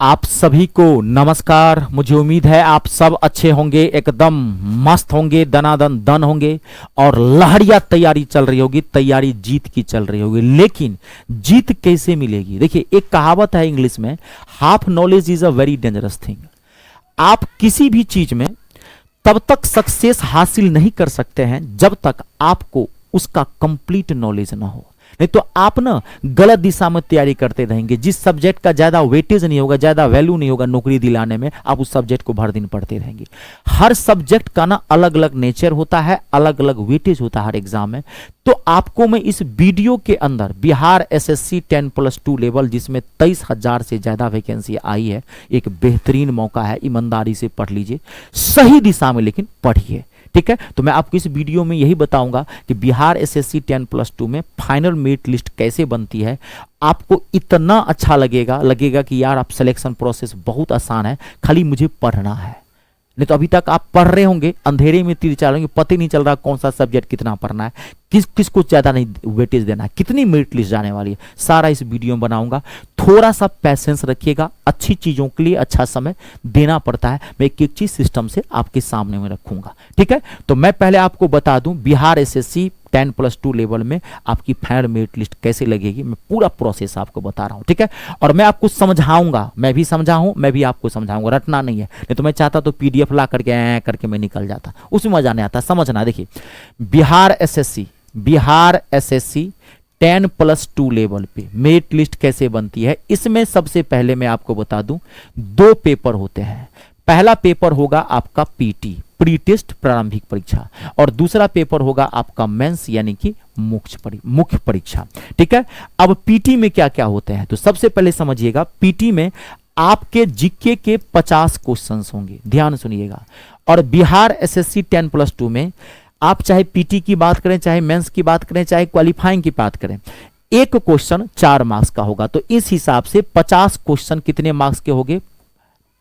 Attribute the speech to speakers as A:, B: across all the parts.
A: आप सभी को नमस्कार। मुझे उम्मीद है आप सब अच्छे होंगे, एकदम मस्त होंगे, दनादन दन होंगे और लहरिया तैयारी चल रही होगी, तैयारी जीत की चल रही होगी। लेकिन जीत कैसे मिलेगी? देखिए, एक कहावत है इंग्लिश में, half knowledge is a very dangerous thing. आप किसी भी चीज में तब तक सक्सेस हासिल नहीं कर सकते हैं जब तक आपको उसका कंप्लीट नॉलेज ना हो। नहीं तो आप ना गलत दिशा में तैयारी करते रहेंगे। जिस सब्जेक्ट का ज्यादा वेटेज नहीं होगा, ज्यादा वैल्यू नहीं होगा नौकरी दिलाने में, आप उस सब्जेक्ट को भर दिन पढ़ते रहेंगे। हर सब्जेक्ट का ना अलग अलग नेचर होता है, अलग अलग वेटेज होता है हर एग्जाम में। तो आपको मैं इस वीडियो के अंदर बिहार एसएससी 10+2 लेवल, जिसमें 23,000 से ज्यादा वैकेंसी आई है, एक बेहतरीन मौका है। ईमानदारी से पढ़ लीजिए, सही दिशा में लेकिन पढ़िए, ठीक है। तो मैं आपको इस वीडियो में यही बताऊंगा कि बिहार एसएससी 10+2 में फाइनल मेरिट लिस्ट कैसे बनती है। आपको इतना अच्छा लगेगा कि यार आप सिलेक्शन प्रोसेस बहुत आसान है, खाली मुझे पढ़ना है। नहीं तो अभी तक आप पढ़ रहे होंगे, अंधेरे में तीर चलाएंगे, पता ही नहीं चल रहा कौन सा सब्जेक्ट कितना पढ़ना है, किसको ज्यादा नहीं वेटेज देना है, कितनी मेरिट लिस्ट जाने वाली है, सारा इस वीडियो में बनाऊंगा। थोड़ा सा पैसेंस रखिएगा, अच्छी चीजों के लिए अच्छा समय देना पड़ता है। मैं एक एक चीज सिस्टम से आपके सामने में रखूंगा, ठीक है। तो मैं पहले आपको बता दूं बिहार एसएससी 10+2 लेवल में आपकी फाइनल मेरिट लिस्ट कैसे लगेगी। मैं पूरा प्रोसेस आपको बता रहा हूं, ठीक है। और मैं आपको समझाऊंगा, मैं भी समझा हूं, मैं भी आपको समझाऊंगा, रटना नहीं है। नहीं तो मैं चाहता तो पीडीएफ ला करके मैं निकल जाता, उसमें मजा नहीं आता। समझना, देखिए बिहार एसएससी 10+2 लेवल पे मेरिट लिस्ट कैसे बनती है। इसमें सबसे पहले मैं आपको बता दूं, 2 पेपर होते हैं। पहला पेपर होगा आपका पीटी, प्री टेस्ट प्रारंभिक परीक्षा, और दूसरा पेपर होगा आपका मेंस यानी कि मुख्य परीक्षा, ठीक है। अब पीटी में क्या क्या होते हैं, तो सबसे पहले समझिएगा, पीटी में आपके जीके के 50 क्वेश्चंस होंगे, ध्यान सुनिएगा। और बिहार एसएससी 10+2 में आप चाहे पीटी की बात करें, चाहे मेंस की बात करें, चाहे क्वालिफाइंग की बात करें, एक क्वेश्चन 4 मार्क्स का होगा। तो इस हिसाब से 50 क्वेश्चन कितने मार्क्स के होंगे?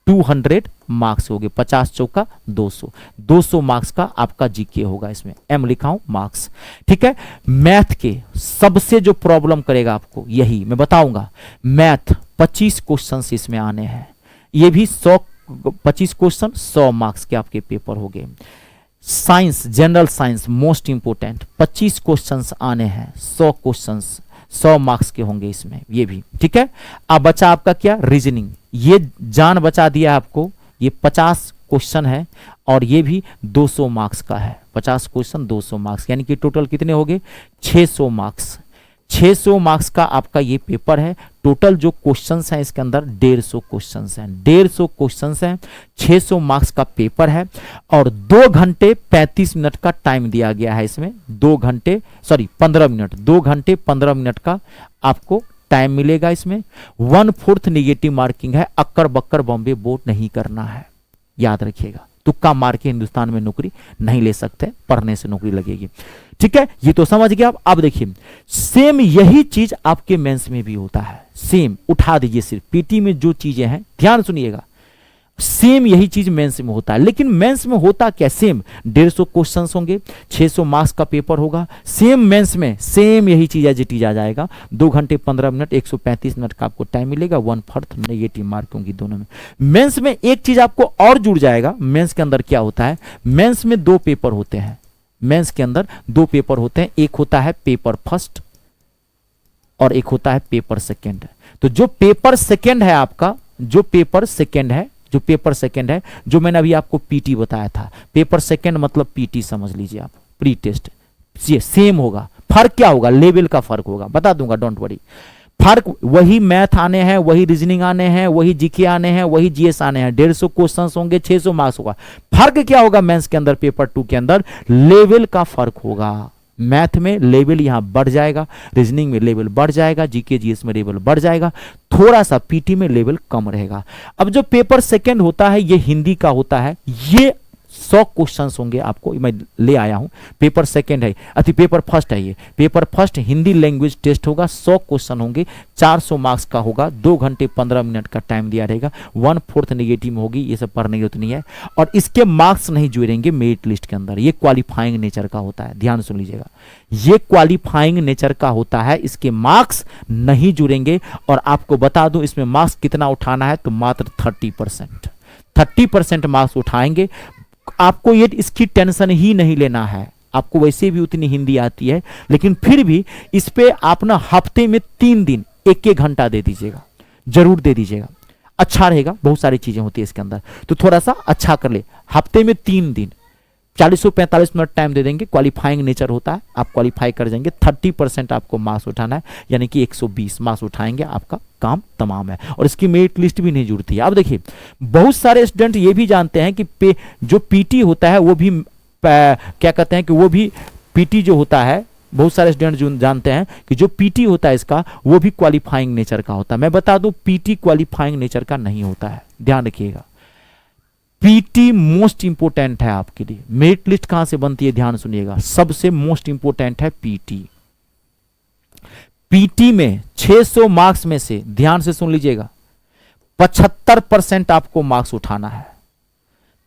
A: 200 मार्क्स हो गए। 50 चौका 200 मार्क्स का आपका जीके होगा। इसमें एम लिखा हूं, मार्क्स, ठीक है। मैथ के सबसे जो प्रॉब्लम करेगा आपको, यही मैं बताऊंगा। मैथ 25 क्वेश्चन इसमें आने हैं, ये भी 25 क्वेश्चन 100 मार्क्स के आपके पेपर हो गए। Science, general science most important, 25 questions आने हैं, 100 क्वेश्चंस 100 मार्क्स के होंगे इसमें, ये भी, ठीक है। अब बचा आपका क्या? रीजनिंग, ये जान बचा दिया आपको, ये 50 क्वेश्चन है और ये भी 200 मार्क्स का है। 50 क्वेश्चन 200 मार्क्स, यानी कि टोटल कितने हो गए? 600 मार्क्स। 600 मार्क्स का आपका ये पेपर है। टोटल जो क्वेश्चंस हैं इसके अंदर 150 क्वेश्चंस हैं, 150 क्वेश्चंस हैं, 600 मार्क्स का पेपर है। और 2 घंटे 35 मिनट का टाइम दिया गया है इसमें। 2 घंटे 15 मिनट का आपको टाइम मिलेगा इसमें। 1/4 निगेटिव मार्किंग है, अक्कर बक्कर बॉम्बे बोर्ड नहीं करना है, याद रखिएगा। तुक्का मार के हिंदुस्तान में नौकरी नहीं ले सकते, पढ़ने से नौकरी लगेगी, ठीक है। ये तो समझ गया आप। अब देखिए, सेम यही चीज आपके मेंस में भी होता है। सेम उठा दीजिए, सिर्फ पीटी में जो चीजें हैं, ध्यान सुनिएगा, सेम यही चीज मेंस में होता है। लेकिन मेंस में होता क्या? सेम 150 क्वेश्चंस होंगे, 600 मार्क्स का पेपर होगा। सेम मेंस में सेम यही चीज एज इट इज आ जाएगा। 2 घंटे 15 मिनट, 135 मिनट का आपको टाइम मिलेगा। 1/4 नेगेटिव मार्क होंगी दोनों में। मेंस में एक चीज आपको और जुड़ जाएगा। मेंस के अंदर क्या होता है? मेंस में 2 पेपर होते हैं। मेंस के अंदर 2 पेपर होते हैं, एक होता है पेपर फर्स्ट और एक होता है पेपर सेकेंड। तो जो पेपर सेकेंड है आपका, जो पेपर सेकेंड है, जो मैंने अभी आपको पीटी बताया था, पेपर सेकेंड मतलब पीटी समझ लीजिए आप, प्री टेस्ट। ये सेम होगा, फर्क क्या होगा? लेवल का फर्क होगा, बता दूंगा, डोंट वरी। फर्क वही मैथ आने हैं, वही रीजनिंग आने हैं, वही जीके आने हैं, वही जीएस आने हैं। 150 क्वेश्चंस होंगे, 600 मार्क्स होगा। फर्क क्या होगा? मेंस के अंदर, पेपर 2 के अंदर लेवल का फर्क होगा। मैथ में लेवल यहां बढ़ जाएगा, रीजनिंग में लेवल बढ़ जाएगा, जीके जीएस में लेवल बढ़ जाएगा, थोड़ा सा पीटी में लेवल कम रहेगा। अब जो पेपर सेकंड होता है, ये हिंदी का होता है। ये 100 क्वेश्चंस होंगे आपको, मैं ले आया हूं। पेपर सेकंड है, अति पेपर फर्स्ट है, ये paper first Hindi language test होगा, 100 क्वेश्चन होंगे, 400 मार्क्स का होगा, 2 घंटे 15 मिनट का टाइम दिया रहेगा, 1/4 नेगेटिव में होगी, ये सब पढ़ने की उतनी है। और इसके मार्क्स नहीं जुड़ेंगे मेरिट लिस्ट के अंदर, ये क्वालिफाइंग नेचर का होता है, ध्यान सुन लीजिएगा, ये क्वालिफाइंग नेचर का होता है, इसके मार्क्स नहीं जुड़ेंगे। और आपको बता दूं इसमें मार्क्स कितना उठाना है, तो मात्र 30% मार्क्स उठाएंगे। आपको ये इसकी टेंशन ही नहीं लेना है, आपको वैसे भी उतनी हिंदी आती है, लेकिन फिर भी इस पे आप ना हफ्ते में 3 दिन 1-1 घंटा दे दीजिएगा, जरूर दे दीजिएगा, अच्छा रहेगा। बहुत सारी चीजें होती है इसके अंदर, तो थोड़ा सा अच्छा कर ले। हफ्ते में 3 दिन 40 से 45 मिनट टाइम दे देंगे, क्वालिफाइंग नेचर होता है, आप क्वालिफाई कर जाएंगे। 30% आपको मार्क्स उठाना है, यानी कि 120 मार्क्स उठाएंगे, आपका काम तमाम है। और इसकी मेरिट लिस्ट भी नहीं जुड़ती है। अब देखिए, बहुत सारे स्टूडेंट ये भी जानते हैं कि जो पीटी होता है वो भी क्या कहते हैं कि वो भी पीटी जो होता है, बहुत सारे स्टूडेंट जो जानते हैं कि जो पीटी होता है इसका, वो भी क्वालिफाइंग नेचर का होता है। मैं बता दूं, पीटी क्वालिफाइंग नेचर का नहीं होता है, ध्यान रखिएगा। पीटी मोस्ट इंपोर्टेंट है आपके लिए। मेरिट लिस्ट कहां से बनती है, ध्यान सुनिएगा, सबसे मोस्ट इंपोर्टेंट है पीटी। पीटी में 600 मार्क्स में से, ध्यान से सुन लीजिएगा, 75% आपको मार्क्स उठाना है।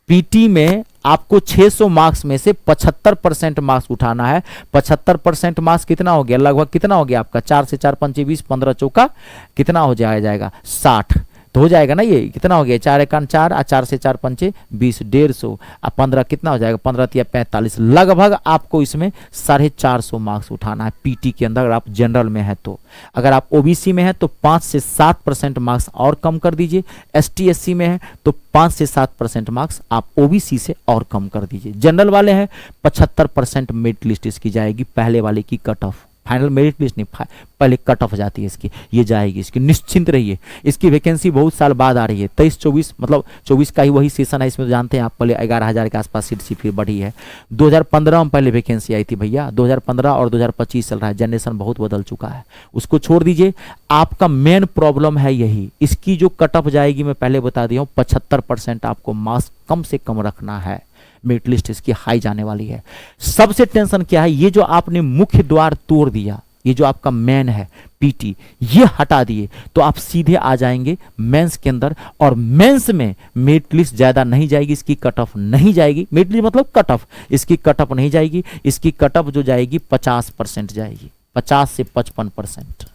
A: पीटी में आपको 600 मार्क्स में से 75% मार्क्स उठाना है। 75% मार्क्स कितना हो गया, लगभग कितना हो गया आपका, 4 से 4 पंचे 20, 15 चौका कितना हो जाएगा 60, तो हो जाएगा ना, ये कितना हो गया, 4 एकान 4, 4 से 4 पंचे 20, 150, 15 कितना हो जाएगा, 15 या 45, लगभग आपको इसमें 450 मार्क्स उठाना है पीटी के अंदर, अगर आप जनरल में है तो। अगर आप ओबीसी में है तो 5 से 7% मार्क्स और कम कर दीजिए, एसटी एससी में है तो 5 से 7% मार्क्स आप ओबीसी से और कम कर दीजिए। जनरल वाले हैं 75% मेरिट लिस्ट इसकी जाएगी, पहले वाले की cut off, final merit list नहीं, पहले कट ऑफ जाती है इसकी, ये जाएगी इसकी, निश्चिंत रहिए। इसकी वैकेंसी बहुत साल बाद आ रही है, 23-24 मतलब 24 का ही वही सेशन है, इसमें तो जानते हैं आप, पहले 11,000 के आसपास सीट सी फिर बढ़ी है। 2015 में पहले वैकेंसी आई थी भैया, 2015 और 2025 चल रहा है, जनरेशन बहुत बदल चुका है, उसको छोड़ दीजिए। आपका मेन प्रॉब्लम है यही, इसकी जो कट ऑफ जाएगी मैं पहले बता दिया हूँ, 75% आपको मार्क्स कम से कम रखना है। मेरिट लिस्ट इसकी हाई जाने वाली है। सबसे टेंशन क्या है, ये जो आपने मुख्य द्वार तोड़ दिया, ये जो आपका मेन है पीटी, ये हटा दिए तो आप सीधे आ जाएंगे मेंस के अंदर। और मेंस में मेरिट लिस्ट ज्यादा नहीं जाएगी, इसकी कट ऑफ नहीं जाएगी, मेरिट लिस्ट मतलब कट ऑफ, इसकी कट ऑफ नहीं जाएगी, इसकी कट ऑफ जो जाएगी 50% जाएगी, 50 से 55%,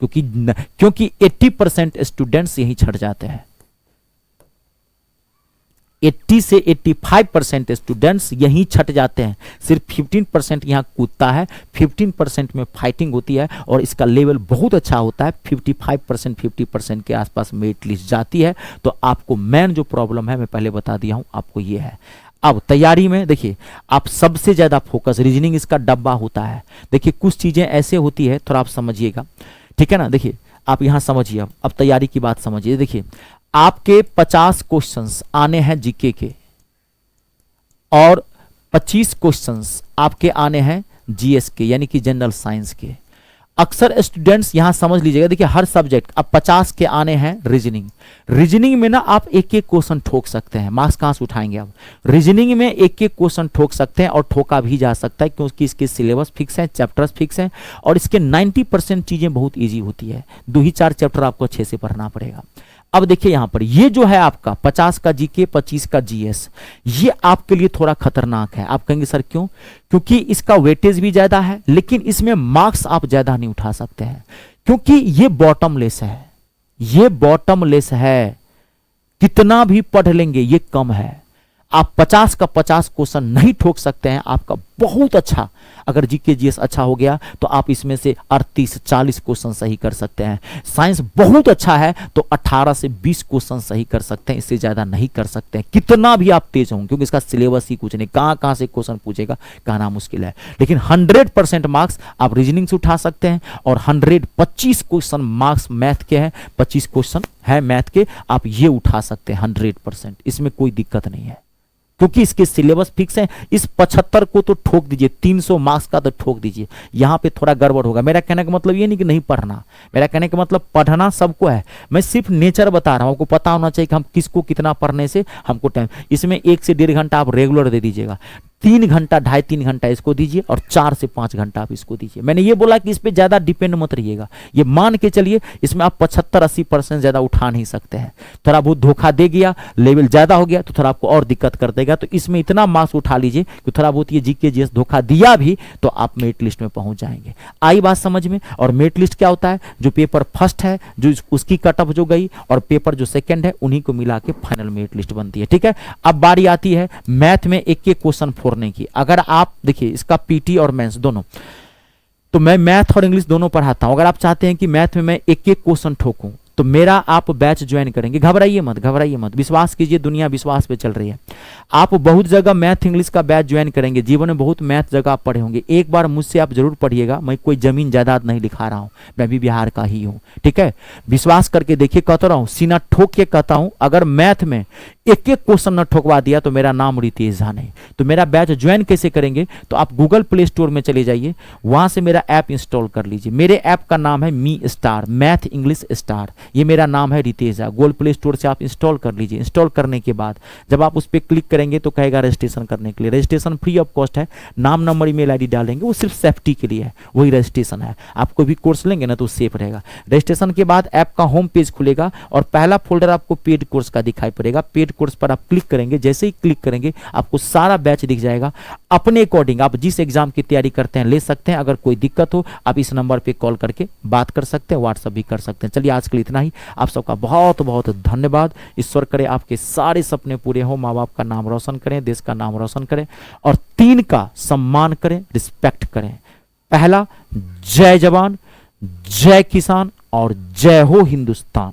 A: क्योंकि 80% स्टूडेंट्स यही छट जाते हैं, 80 से 85% स्टूडेंट्स यहीं छट जाते हैं। सिर्फ 15% यहाँ कूदता है, 15% में फाइटिंग होती है और इसका लेवल बहुत अच्छा होता है। 55% 50% के आसपास मेरिट लिस्ट जाती है। तो आपको मेन जो प्रॉब्लम है मैं पहले बता दिया हूँ आपको, ये है। अब तैयारी में देखिए, आप सबसे ज्यादा फोकस, रीजनिंग इसका डब्बा होता है। देखिए कुछ चीजें ऐसे होती है, थोड़ा आप समझिएगा, ठीक है ना। देखिए आप यहां समझिए, अब तैयारी की बात समझिए। देखिए आपके 50 क्वेश्चंस आने हैं जीके के और 25 क्वेश्चंस आपके आने हैं जीएस के, यानी कि जनरल साइंस के। अक्सर स्टूडेंट्स यहां समझ लीजिएगा, देखिए हर सब्जेक्ट अब 50 के आने हैं रीजनिंग। रीजनिंग में ना आप एक एक क्वेश्चन ठोक सकते हैं, मार्क्स कहां से उठाएंगे आप। रीजनिंग में एक एक क्वेश्चन ठोक सकते हैं और ठोका भी जा सकता है, क्योंकि इसके सिलेबस फिक्स है, चैप्टर्स फिक्स हैं और इसके 90% चीजें बहुत ईजी होती है। 2 ही 4 चैप्टर आपको अच्छे से पढ़ना पड़ेगा। अब देखिए यहां पर ये जो है आपका 50 का जीके, 25 का जीएस, ये आपके लिए थोड़ा खतरनाक है। आप कहेंगे सर क्यों? क्योंकि इसका वेटेज भी ज्यादा है, लेकिन इसमें मार्क्स आप ज्यादा नहीं उठा सकते हैं, क्योंकि ये बॉटमलेस है, ये बॉटमलेस है। कितना भी पढ़ लेंगे ये कम है। आप 50 का 50 क्वेश्चन नहीं ठोक सकते हैं। आपका बहुत अच्छा, अगर जीके जीएस अच्छा हो गया तो आप इसमें से 38-40 क्वेश्चन सही कर सकते हैं। साइंस बहुत अच्छा है तो 18 से 20 क्वेश्चन सही कर सकते हैं, इससे ज्यादा नहीं कर सकते हैं, कितना भी आप तेज हों, क्योंकि इसका सिलेबस ही कुछ नहीं, कहां से क्वेश्चन पूछेगा कहना मुश्किल है। लेकिन 100% मार्क्स आप रीजनिंग से उठा सकते हैं और 125 क्वेश्चन मार्क्स मैथ के हैं, 25 क्वेश्चन है मैथ के, आप ये उठा सकते हैं 100%, इसमें कोई दिक्कत नहीं है। क्योंकि इसके सिलेबस फिक्स है। इस 75 को तो ठोक दीजिए, 300 मार्क्स का तो ठोक दीजिए, यहां पे थोड़ा गड़बड़ होगा। मेरा कहने का मतलब ये नहीं कि नहीं पढ़ना, मेरा कहने का मतलब पढ़ना सबको है, मैं सिर्फ नेचर बता रहा हूं। आपको पता होना चाहिए कि हम किसको कितना पढ़ने से हमको टाइम, इसमें 1 से 1.5 घंटा आप रेगुलर दे दीजिएगा, 3 घंटा 2.5-3 घंटा इसको दीजिए और 4 से 5 घंटा आप इसको दीजिए। मैंने ये बोला कि इस पे ज्यादा डिपेंड मत रहिएगा, ये मान के चलिए इसमें आप 75-80% ज्यादा उठा नहीं सकते हैं। थोड़ा बहुत धोखा दे गया, लेवल ज्यादा हो गया तो थोड़ा आपको और दिक्कत कर देगा। तो इसमें इतना मार्क्स उठा लीजिए कि थोड़ा बहुत ये जीके जीएस धोखा दिया भी तो आप मेरिट लिस्ट में पहुंच जाएंगे। आई बात समझ में। और मेरिट लिस्ट क्या होता है, जो पेपर फर्स्ट है जो उसकी कट ऑफ जो गई और पेपर जो सेकंड है उन्हीं को मिला के फाइनल मेरिट लिस्ट बनती है। ठीक है, अब बारी आती है मैथ में एक एक क्वेश्चन फोड़ने की। अगर आप देखिए इसका पीटी और मेंस दोनों, तो मैं मैथ और इंग्लिश दोनों पढ़ाता हूं। अगर आप चाहते हैं कि मैथ में मैं एक एक क्वेश्चन ठोकूं तो मेरा आप बैच ज्वाइन करेंगे। घबराइए मत, घबराइए मत, विश्वास कीजिए, दुनिया विश्वास पे चल रही है। आप बहुत जगह मैथ इंग्लिश का बैच ज्वाइन करेंगे, जीवन में बहुत मैथ जगह आप पढ़े होंगे। एक बार मुझसे आप जरूर पढ़िएगा, मैं कोई जमीन जायदाद नहीं लिखा रहा हूं, मैं भी बिहार का ही हूं। ठीक है, विश्वास करके देखिए, कहता रहा हूं, सीना ठोक के कहता हूं, अगर मैथ में एक एक क्वेश्चन न ठोकवा दिया तो मेरा नाम रितेश झा नहीं। तो मेरा बैच ज्वाइन कैसे करेंगे, तो आप गूगल प्ले स्टोर में चले जाइए, वहां से मेरा ऐप इंस्टॉल कर लीजिए। मेरे ऐप का नाम है me star, math English star, ये मेरा नाम है Ritesh Jha. Google Play Store से आप इंस्टॉल कर लीजिए। इंस्टॉल करने के बाद जब आप उस पर क्लिक करेंगे तो कहेगा रजिस्ट्रेशन करने के लिए। रजिस्ट्रेशन फ्री ऑफ कॉस्ट है, नाम नंबर ईमेल आईडी डालेंगे, वो सिर्फ सेफ्टी के लिए है, वही रजिस्ट्रेशन है। आप कोई भी कोर्स लेंगे ना तो सेफ रहेगा। रजिस्ट्रेशन के बाद ऐप का होम पेज खुलेगा और पहला फोल्डर आपको पेड कोर्स का दिखाई पड़ेगा। पेड कोर्स पर आप क्लिक करेंगे, जैसे ही क्लिक करेंगे आपको सारा बैच दिख जाएगा। अपने अकॉर्डिंग आप जिस एग्जाम की तैयारी करते हैं ले सकते हैं। अगर कोई दिक्कत हो आप इस नंबर पे कॉल करके बात कर सकते हैं, व्हाट्सएप भी कर सकते हैं। चलिए आज के लिए इतना ही, आप सबका बहुत बहुत धन्यवाद। ईश्वर करे आपके सारे सपने पूरे हो, माँ बाप का नाम रोशन करें, देश का नाम रोशन करें और 3 का सम्मान करें, रिस्पेक्ट करें। पहला, जय जवान, जय किसान और जय हो हिंदुस्तान।